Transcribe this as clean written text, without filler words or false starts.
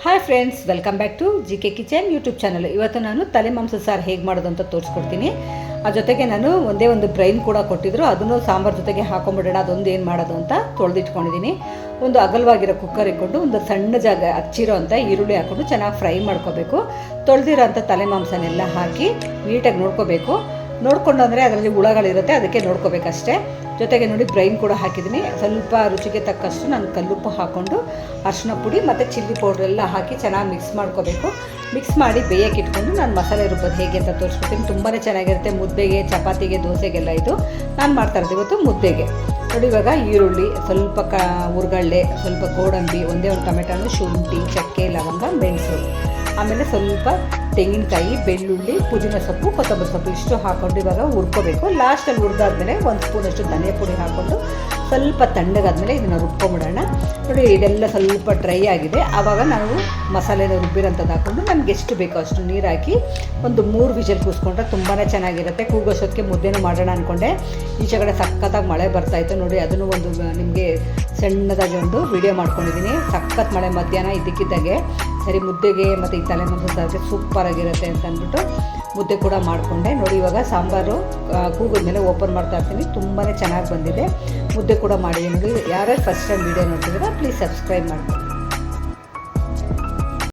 Hi friends, welcome back to G K kitchen YouTube channel. ಇವತ್ತು ನಾನು ತಲೆ ಮಾಂಸ ಸಾರು ಹೇಗೆ ಮಾಡೋದು ಅಂತ ತೋರಿಸ್ಕೊಡ್ತೀನಿ. ಆ ಜೊತೆಗೆ ನಾನು ಒಂದೇ ಒಂದು ಬ್ರೈನ್ ಕೂಡ ಕೊಟ್ಟಿದ್ರು, ಅದನ್ನು ಸಾಂಬಾರು ಜೊತೆಗೆ ಹಾಕೊಂಡ್ಬಿಡೋಣ, ಅದೊಂದು ಏನು ಮಾಡೋದು ಅಂತ ತೊಳೆದಿಟ್ಕೊಂಡಿದ್ದೀನಿ. ಒಂದು ಅಗಲವಾಗಿರೋ ಕುಕ್ಕರ್ ಇಟ್ಕೊಂಡು ಒಂದು ಸಣ್ಣ ಜಾಗ ಹಚ್ಚಿರೋ ಅಂಥ ಈರುಳ್ಳಿ ಹಾಕ್ಕೊಂಡು ಚೆನ್ನಾಗಿ ಫ್ರೈ ಮಾಡ್ಕೋಬೇಕು. ತೊಳೆದಿರೋ ಅಂಥ ತಲೆ ಮಾಂಸನೆಲ್ಲ ಹಾಕಿ ನೀಟಾಗಿ ನೋಡ್ಕೋಬೇಕು. ನೋಡ್ಕೊಂಡು ಅಂದರೆ ಅದರಲ್ಲಿ ಹುಳಗಳಿರುತ್ತೆ, ಅದಕ್ಕೆ ನೋಡ್ಕೋಬೇಕಷ್ಟೇ. ಜೊತೆಗೆ ನೋಡಿ ಬ್ರೈನ್ ಕೂಡ ಹಾಕಿದ್ದೀನಿ. ಸ್ವಲ್ಪ ರುಚಿಗೆ ತಕ್ಕಷ್ಟು ನಾನು ಕಲ್ಲುಪ್ಪು ಹಾಕ್ಕೊಂಡು ಅರಿಶಿನ ಪುಡಿ ಮತ್ತು ಚಿಲ್ಲಿ ಪೌಡ್ರೆಲ್ಲ ಹಾಕಿ ಚೆನ್ನಾಗಿ ಮಿಕ್ಸ್ ಮಾಡ್ಕೋಬೇಕು. ಮಿಕ್ಸ್ ಮಾಡಿ ಬೇಯಕ್ಕೆ ಇಟ್ಕೊಂಡು ನಾನು ಮಸಾಲೆ ರುಬ್ಬೋದು ಹೇಗೆ ಅಂತ ತೋರಿಸ್ಕೊಡ್ತೀನಿ. ತುಂಬಾ ಚೆನ್ನಾಗಿರುತ್ತೆ. ಮುದ್ದೆಗೆ, ಚಪಾತಿಗೆ, ದೋಸೆಗೆಲ್ಲ ಇದು ನಾನು ಮಾಡ್ತಾ ಇರೋದು ಇವತ್ತು ಮುದ್ದೆಗೆ. ನೋಡಿ, ಇವಾಗ ಈರುಳ್ಳಿ, ಸ್ವಲ್ಪ ಹುರ್ಗಡ್ಲೆ, ಸ್ವಲ್ಪ ಗೋಡಂಬಿ, ಒಂದೇ ಒಂದು ಟೊಮೆಟೊನು, ಶುಂಠಿ, ಚಕ್ಕೆ, ಲವಂಗ, ಮೆಣಸು, ಆಮೇಲೆ ಸ್ವಲ್ಪ ತೆಂಗಿನಕಾಯಿ, ಬೆಳ್ಳುಳ್ಳಿ, ಪುದೀನ ಸೊಪ್ಪು, ಕೊತ್ತಂಬರಿ ಸೊಪ್ಪು ಇಷ್ಟು ಹಾಕ್ಕೊಂಡು ಇವಾಗ ಹುರ್ಕೋಬೇಕು. ಲಾಸ್ಟಲ್ಲಿ ಹುರಿದಾದ್ಮೇಲೆ ಒಂದು ಸ್ಪೂನಷ್ಟು ಧನಿಯಾ ಪುಡಿ ಹಾಕ್ಕೊಂಡು ಸ್ವಲ್ಪ ತಣ್ಣಗಾದ್ಮೇಲೆ ಇದನ್ನು ರುಬ್ಕೊಂಬಿಡೋಣ. ನೋಡಿ, ಇದೆಲ್ಲ ಸ್ವಲ್ಪ ಡ್ರೈ ಆಗಿದೆ. ಆವಾಗ ನಾವು ಮಸಾಲೆನ ರುಬ್ಬಿರೋಂಥದ್ದು ಹಾಕ್ಕೊಂಡು ನಮ್ಗೆ ಎಷ್ಟು ಬೇಕೋ ಅಷ್ಟು ನೀರು ಹಾಕಿ ಒಂದು 3 ವಿಷಲ್ ಕೂಸ್ಕೊಂಡ್ರೆ ತುಂಬಾ ಚೆನ್ನಾಗಿರುತ್ತೆ. ಕೂಗೋಷ್ಟೊತ್ತಿಗೆ ಮುದ್ದೆನೂ ಮಾಡೋಣ ಅಂದ್ಕೊಂಡೆ. ಈಚೆ ಕಡೆ ಸಖತ್ತಾಗಿ ಮಳೆ ಬರ್ತಾಯಿತ್ತು. ನೋಡಿ, ಅದನ್ನು ಒಂದು ನಿಮಗೆ ಸಣ್ಣದಾಗಿ ಒಂದು ವಿಡಿಯೋ ಮಾಡ್ಕೊಂಡಿದ್ದೀನಿ. ಸಖತ್ ಮಳೆ ಮಧ್ಯಾಹ್ನ ಇದ್ದಕ್ಕಿದ್ದಾಗೆ ಸರಿ ಮುದ್ದೆಗೆ ಮತ್ತು ಈ ತಲೆ ಮಾಂಸ ಸಾರಿಗೆ ಸೂಪರಾಗಿರುತ್ತೆ ಅಂತ ಅಂದ್ಬಿಟ್ಟು ಮುದ್ದೆ ಕೂಡ ಮಾಡಿಕೊಂಡೆ. ನೋಡಿ, ಇವಾಗ ಸಾಂಬಾರು ಕೂಗಿದ್ಮೇಲೆ ಓಪನ್ ಮಾಡ್ತಾ ಇರ್ತೀನಿ. ತುಂಬಾ ಚೆನ್ನಾಗಿ ಬಂದಿದೆ. ಮುದ್ದೆ ಕೂಡ ಮಾಡಿದ್ದೀನಿ. ನೋಡಿ, ಯಾರ್ಯಾರು ಫಸ್ಟ್ ಟೈಮ್ ವೀಡಿಯೋ ನೋಡ್ತಿದ್ದೀರಾ ಪ್ಲೀಸ್ ಸಬ್ಸ್ಕ್ರೈಬ್ ಮಾಡ್ಕೊಂಡು.